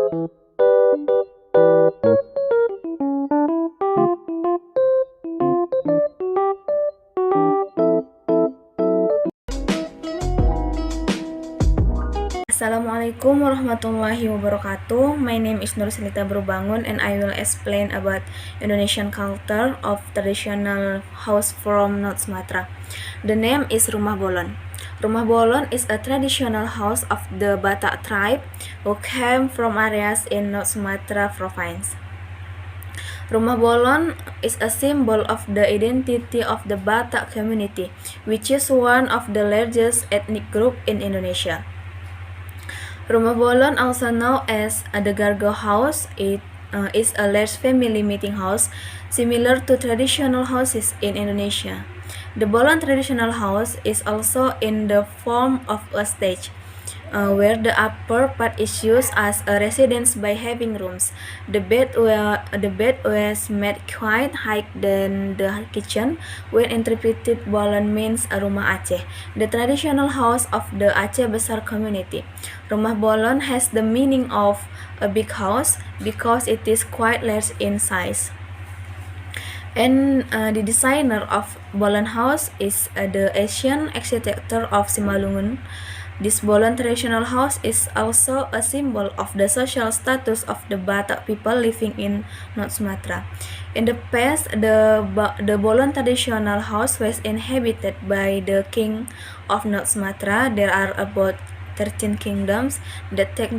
Assalamualaikum warahmatullahi wabarakatuh. My name is Nur Sinita Brubangun and I will explain about Indonesian culture of traditional house from North Sumatra. The name is Rumah Bolon. Rumah Bolon is a traditional house of the Batak tribe who came from areas in North Sumatra province. Rumah Bolon is a symbol of the identity of the Batak community, which is one of the largest ethnic group in Indonesia. Rumah Bolon, also known as the Gargo House, is a large family meeting house similar to traditional houses in Indonesia. The Bolon traditional house is also in the form of a stage, where the upper part is used as a residence by having rooms. The bed was made quite high than the kitchen. When interpreted, Bolon means Rumah Aceh, the traditional house of the Aceh Besar community. Rumah Bolon has the meaning of a big house because it is quite large in size. And the designer of Bolon House is the Asian architecture of Simalungun. This Bolon traditional house is also a symbol of the social status of the Batak people living in North Sumatra. In the past, the Bolon traditional house was inhabited by the king of North Sumatra. There are about 13 kingdoms that take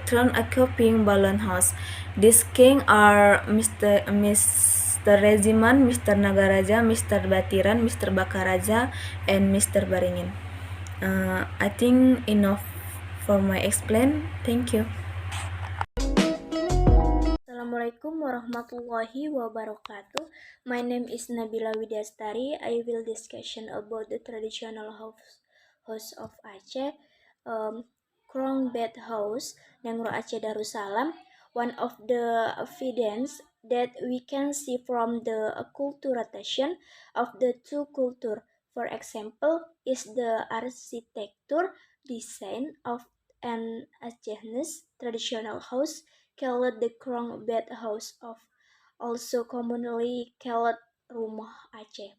turn occupying Bolon House. These kings are Mr. Reziman, Mr. Nagaraja, Mr. Batiran, Mr. Bakaraja, and Mr. Baringin. I think enough for my explain. Thank you. Assalamualaikum warahmatullahi wabarakatuh. My name is Nabila Widyastari. I will discussion about the traditional house of Aceh, Krong Bed House, Nangro Aceh Darussalam. One of the evidence that we can see from the acculturation of the two culture, for example, is the architecture design of an Aceh's traditional house called the Krong Bed House of, also commonly called Rumah Aceh.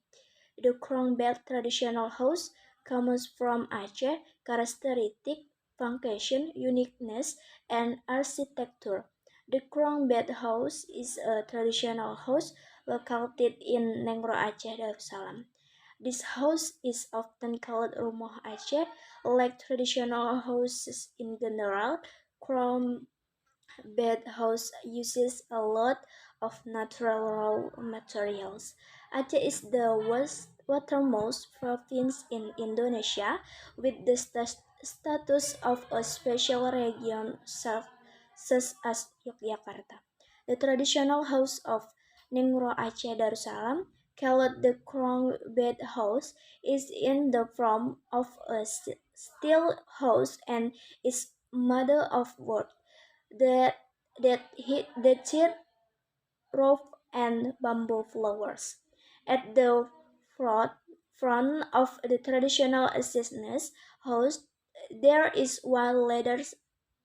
The Krong Bed traditional house comes from Aceh, characteristic, function, uniqueness, and architecture. The Krong Bed House is a traditional house located in Nengro Aceh, Darussalam. This house is often called Rumah Aceh, like traditional houses in general. Krong Bed house uses a lot of natural raw materials. Aceh is the watermost province in Indonesia with the status of a special region such as Yogyakarta. The traditional house of Ningro Aceh Darussalam, called the Krong Bed House, is in the form of a steel house and is made of wood that the tit roof and bamboo flowers. At the front, front of the traditional assistance house, there is one ladder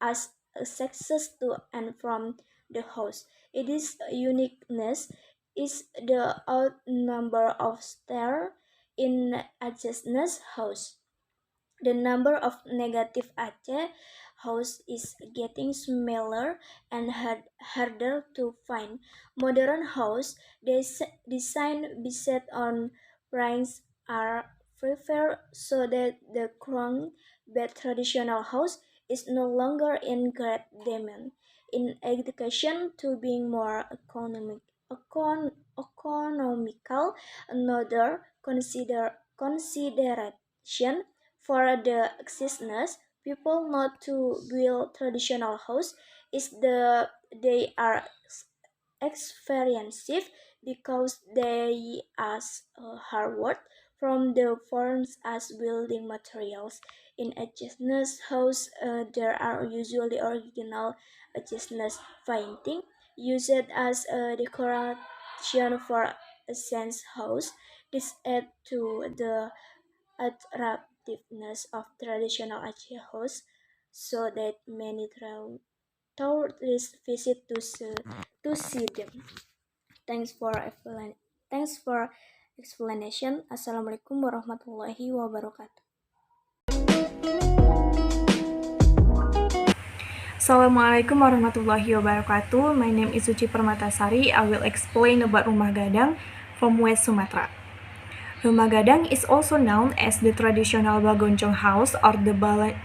as access to and from the house. It is uniqueness is the odd number of stairs in adjacent house. The number of negative Aceh house is getting smaller and harder to find. Modern house design based on prints are preferred so that the crown bed traditional house is no longer in great demand. In education to being more economical, another consideration for the existence people not to build traditional house is they are expensive because they ask hard work from the firms as building materials. In adjacent house, there are usually original adjacent painting used as a decoration for a sense house. This add to the attractiveness of traditional Aceh house so that many tourists visit to see them. Thanks for explanation. Assalamualaikum warahmatullahi wabarakatuh. Assalamualaikum warahmatullahi wabarakatuh. My name is Suci Permatasari. I will explain about Rumah Gadang from West Sumatra. Rumah Gadang is also known as the traditional Bagoncong house or the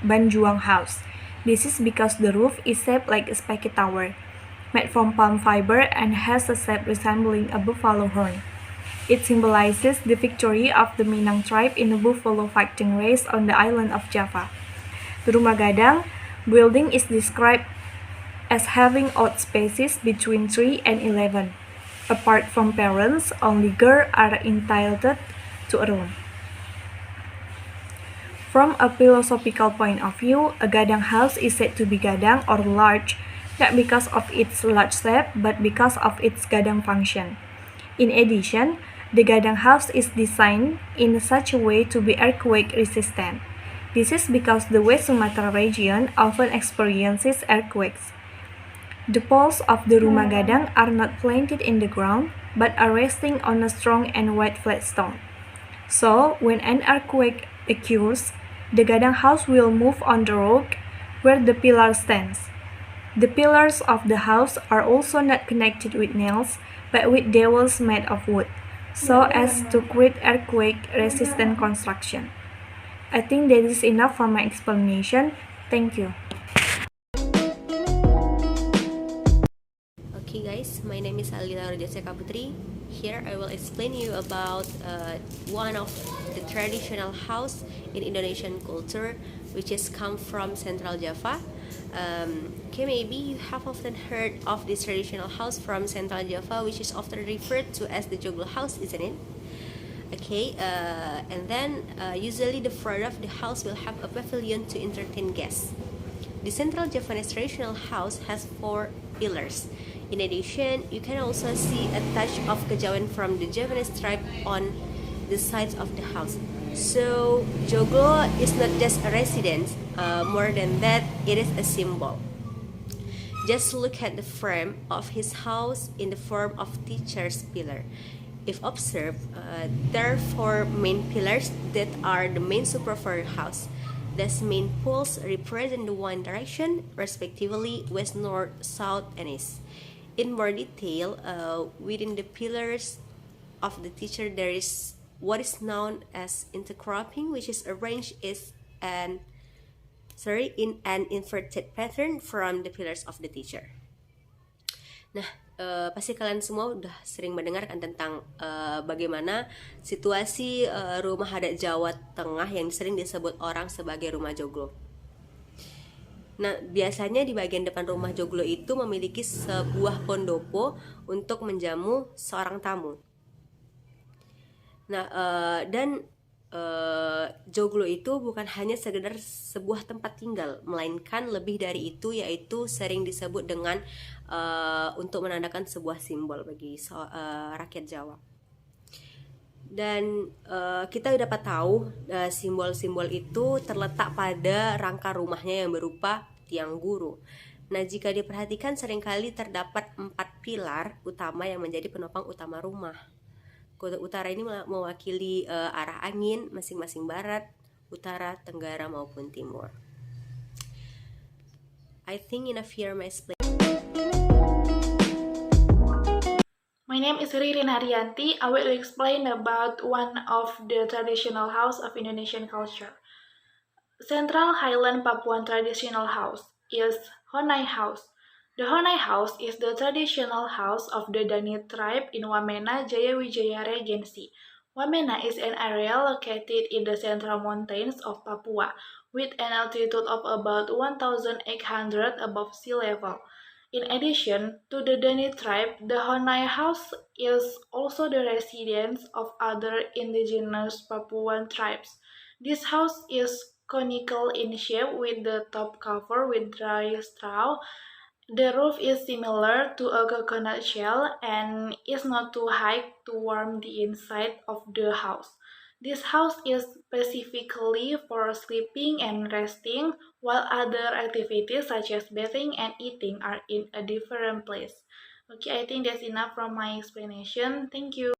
Banjuang house. This is because the roof is shaped like a spiky tower, made from palm fiber and has a shape resembling a buffalo horn. It symbolizes the victory of the Minang tribe in the buffalo fighting race on the island of Java. The Rumah Gadang building is described as having odd spaces between 3 and 11. Apart from parents, only girls are entitled to a room. From a philosophical point of view, a gadang house is said to be gadang or large, not because of its large shape, but because of its gadang function. In addition, the gadang house is designed in such a way to be earthquake resistant. This is because the West Sumatra region often experiences earthquakes. The poles of the Rumah Gadang are not planted in the ground, but are resting on a strong and white flat stone. So, when an earthquake occurs, the Gadang house will move on the rock where the pillar stands. The pillars of the house are also not connected with nails, but with dowels made of wood, so as to create earthquake-resistant construction. I think that is enough for my explanation. Thank you. Okay guys, my name is Alila Rajaseka Putri. Here I will explain you about one of the traditional house in Indonesian culture, which is come from Central Java. Okay, maybe you have often heard of this traditional house from Central Java, which is often referred to as the Joglo house, isn't it? Okay, and then usually the front of the house will have a pavilion to entertain guests. The Central Javanese traditional house has 4 pillars. In addition, you can also see a touch of kejawen from the Javanese tribe on the sides of the house. So, Joglo is not just a residence, more than that, it is a symbol. Just look at the frame of his house in the form of teacher's pillar. If observed, there are 4 main pillars that are the main support for the house. These main poles represent the one direction, respectively west, north, south, and east. In more detail, within the pillars of the teacher, there is what is known as intercropping, which is arranged in an inverted pattern from the pillars of the teacher. Nah, pasti kalian semua udah sering mendengarkan tentang bagaimana situasi rumah adat Jawa Tengah yang sering disebut orang sebagai rumah joglo. Nah, biasanya di bagian depan rumah joglo itu memiliki sebuah pondopo untuk menjamu seorang tamu. Nah, dan joglo itu bukan hanya sekedar sebuah tempat tinggal, melainkan lebih dari itu, yaitu sering disebut dengan untuk menandakan sebuah simbol bagi rakyat Jawa. Dan kita dapat tahu simbol-simbol itu terletak pada rangka rumahnya yang berupa tiang guru. Nah, jika diperhatikan seringkali terdapat 4 pilar utama yang menjadi penopang utama rumah. Kutub utara ini mewakili arah angin masing-masing barat, utara, tenggara maupun timur. I think enough here my explanation. My name is Ririn Haryanti. I will explain about one of the traditional house of Indonesian culture. Central Highland Papuan traditional house is Honai House. The Honai House is the traditional house of the Dani tribe in Wamena, Jayawijaya Regency. Wamena is an area located in the central mountains of Papua, with an altitude of about 1,800 above sea level. In addition to the Dani tribe, the Honai House is also the residence of other indigenous Papuan tribes. This house is conical in shape with the top covered with dry straw. The roof is similar to a coconut shell and is not too high to warm the inside of the house. This house is specifically for sleeping and resting, while other activities such as bathing and eating are in a different place. Okay, I think that's enough from my explanation. Thank you.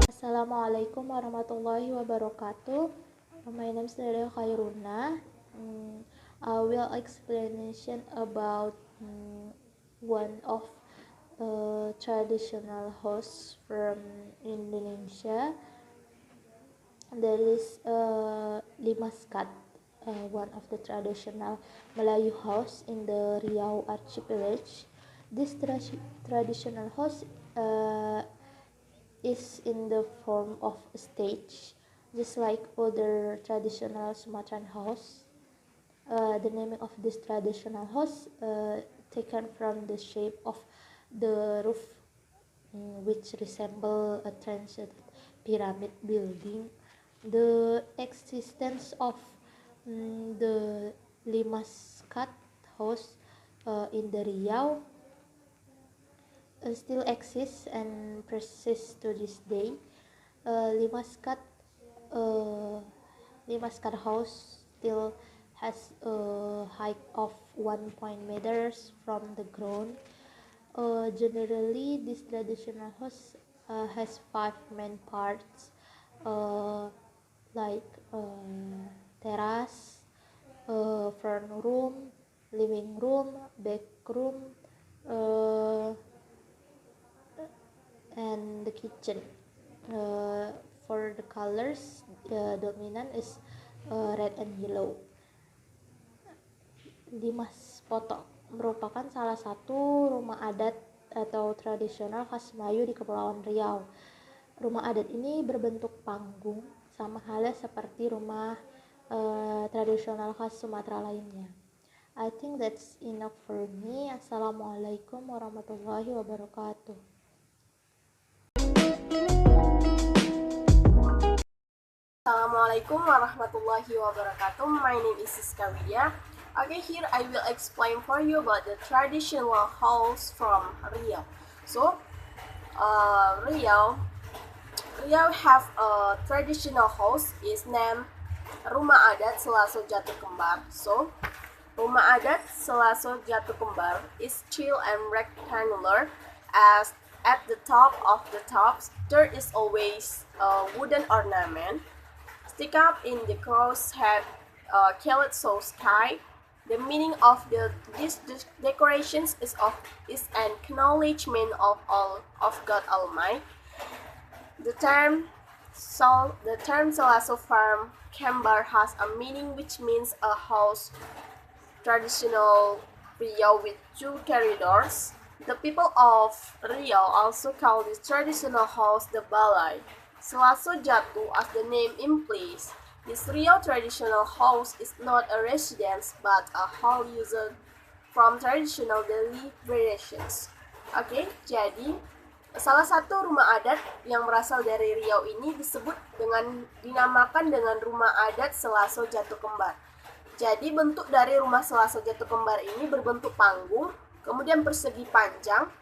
Assalamualaikum warahmatullahi wabarakatuh. My name is Nadia Khairuna. I will explanation about one of traditional house from Indonesia. There is Limaskat, one of the traditional Melayu house in the Riau archipelago. This traditional house is in the form of a stage, just like other traditional Sumatran house. The name of this traditional house taken from the shape of the roof, which resemble a transcendent pyramid building. The existence of the Limaskat house in the Riau still exists and persists to this day. Limaskat house still has a height of 1 meters from the ground. Generally, this traditional house has 5 main parts, like terrace, front room, living room, back room, and the kitchen. For the colors, dominant is red and yellow. Dimas Poto merupakan salah satu rumah adat atau tradisional khas Melayu di Kepulauan Riau. Rumah adat ini berbentuk panggung, sama halnya seperti rumah tradisional khas Sumatera lainnya. I think that's enough for me. Assalamualaikum warahmatullahi wabarakatuh. Assalamualaikum warahmatullahi wabarakatuh. My name is Siska Widya. Okay, here I will explain for you about the traditional house from Riau. So, Riau have a traditional house is named Rumah Adat Selaso Jatuh Kembar. So, Rumah Adat Selaso Jatuh Kembar is chill and rectangular, as at the top of the tops there is always a wooden ornament stick up in the cross-head calypso sky. The meaning of these decorations is an acknowledgement of God Almighty. The term Selaso Farm Kembar has a meaning which means a house traditional Riau with 2 corridors. The people of Riau also call this traditional house the Balai. Selaso Jatuh, as the name implies, this Riau traditional house is not a residence but a hall used from traditional daily variations. Oke, jadi salah satu rumah adat yang berasal dari Riau ini dinamakan dengan Rumah Adat Selaso Jatuh Kembar. Jadi bentuk dari rumah Selaso Jatuh Kembar ini berbentuk panggung, kemudian persegi panjang.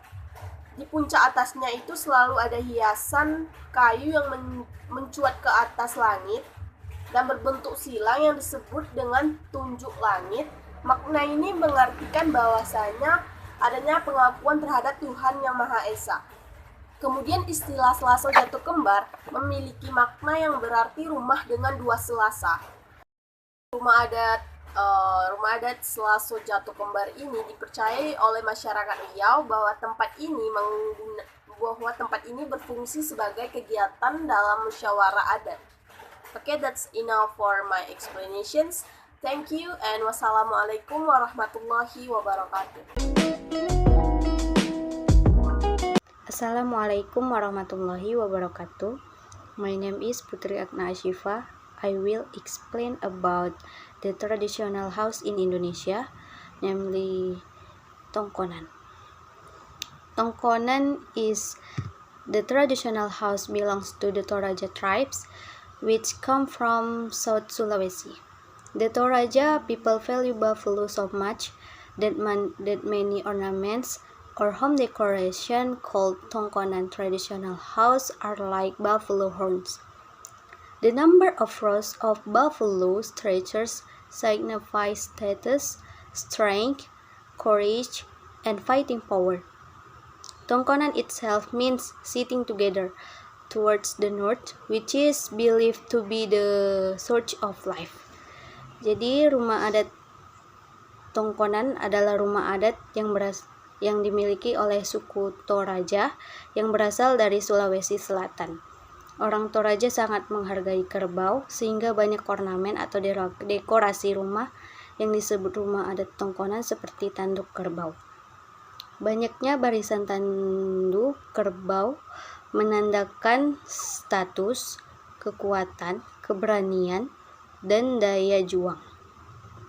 Di puncak atasnya itu selalu ada hiasan kayu yang mencuat ke atas langit dan berbentuk silang yang disebut dengan tunjuk langit. Makna ini mengartikan bahwasanya adanya pengakuan terhadap Tuhan Yang Maha Esa. Kemudian istilah Selaso Jatuh Kembar memiliki makna yang berarti rumah dengan 2 selasa. Rumah adat Selaso Jatuh Kembar ini dipercayai oleh masyarakat Riau bahwa tempat ini berfungsi sebagai kegiatan dalam musyawarah adat. Okay, that's enough for my explanations. Thank you and wassalamualaikum warahmatullahi wabarakatuh. Assalamualaikum warahmatullahi wabarakatuh. My name is Putri Agna Ashifa. I will explain about the traditional house in Indonesia, namely Tongkonan. Tongkonan is the traditional house belongs to the Toraja tribes, which come from South Sulawesi. The Toraja people value buffalo so much that many ornaments or home decoration called Tongkonan traditional house are like buffalo horns. The number of rows of buffalo stretchers signifies status, strength, courage, and fighting power. Tongkonan itself means sitting together towards the north, which is believed to be the source of life. Jadi rumah adat Tongkonan adalah rumah adat yang dimiliki oleh suku Toraja yang berasal dari Sulawesi Selatan. Orang Toraja sangat menghargai kerbau sehingga banyak ornamen atau dekorasi rumah yang disebut rumah adat Tongkonan seperti tanduk kerbau. Banyaknya barisan tanduk kerbau menandakan status, kekuatan, keberanian, dan daya juang.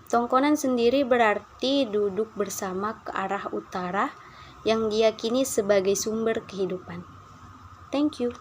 Tongkonan sendiri berarti duduk bersama ke arah utara yang diyakini sebagai sumber kehidupan. Thank you.